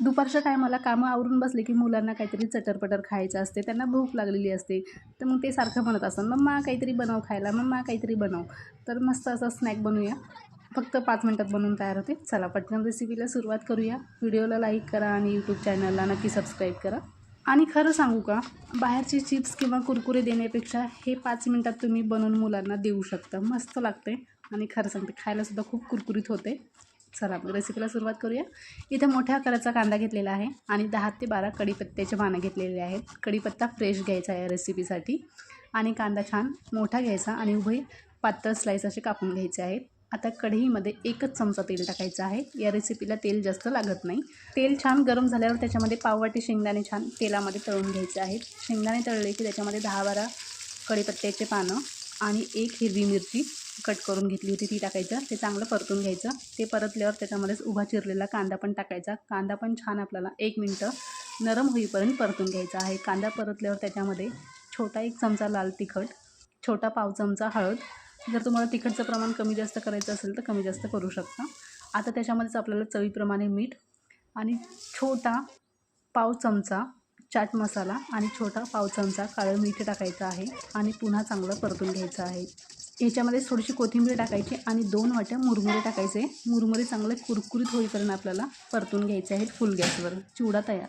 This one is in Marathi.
दुपारच्या टायमाला कामं आवरून बसले की मुलांना काहीतरी चटरपटर खायचं असते, त्यांना भूक लागलेली असते. तर मग ते सारखं म्हणत असतात, मम्मा काहीतरी बनव खायला, मम्मा काहीतरी बनव. तर मस्त असं स्नॅक बनवूया. फक्त 5 मिनटात बनवून तयार होते. चला पटकन रेसिपीला सुरुवात करूया. व्हिडिओला लाईक करा आणि यूट्यूब चॅनलला नक्की सबस्क्राईब करा. आणि खरं सांगू का, बाहेरचे चिप्स किंवा कुरकुरे देण्यापेक्षा हे 5 मिनटात तुम्ही बनवून मुलांना देऊ शकता. मस्त लागते आणि खरं सांगते खायलासुद्धा खूप कुरकुरीत होते. चला मग रेसिपीला सुरुवात करूया. इथे मोठ्या आकाराचा कांदा घेतलेला आहे आणि 10 ते 12 कढीपत्त्याचे पानं घेतलेले आहेत. कढीपत्ता फ्रेश घ्यायचा आहे या रेसिपीसाठी. आणि कांदा छान मोठा घ्यायचा आणि उभे पातळ स्लाईस असे कापून घ्यायचे आहेत. आता कढईमध्ये 1च चमचा तेल टाकायचं आहे. या रेसिपीला तेल जास्त लागत नाही. तेल छान गरम झाल्यावर त्याच्यामध्ये पाववाटी शेंगदाणे छान तेलामध्ये तळून घ्यायचे आहेत. शेंगदाणे तळले की त्याच्यामध्ये 10-12 कढीपत्त्याचे पानं आणि 1 हिरवी मिरची कट करून घेतली होती ती टाकायचं. ते चांगलं परतून घ्यायचं. ते परतल्यावर त्याच्यामध्येच उभा चिरलेला कांदा पण टाकायचा. कांदा पण छान आपल्याला 1 मिनटं नरम होईपर्यंत परतून घ्यायचा आहे. कांदा परतल्यावर त्याच्यामध्ये छोटा 1 चमचा लाल तिखट, छोटा पाव चमचा हळद. जर तुम्हाला तिखटचं प्रमाण कमी जास्त करायचं असेल तर कमी जास्त करू शकता. आता त्याच्यामध्येच आपल्याला चवीप्रमाणे मीठ आणि छोटा पाव चमचा चाट मसाला आणि छोटा पाव चमचा काळं मीठ टाकायचं आहे आणि पुन्हा चांगलं परतून घ्यायचं आहे. ह्याच्यामध्ये थोडीशी कोथिंबीर टाकायची आणि 2 वाट्या मुरमुरे टाकायचे. मुरमुरे चांगले कुरकुरीत होईपर्यंत आपल्याला परतून घ्यायचे आहेत फुल गॅसवर. चिवडा तयार.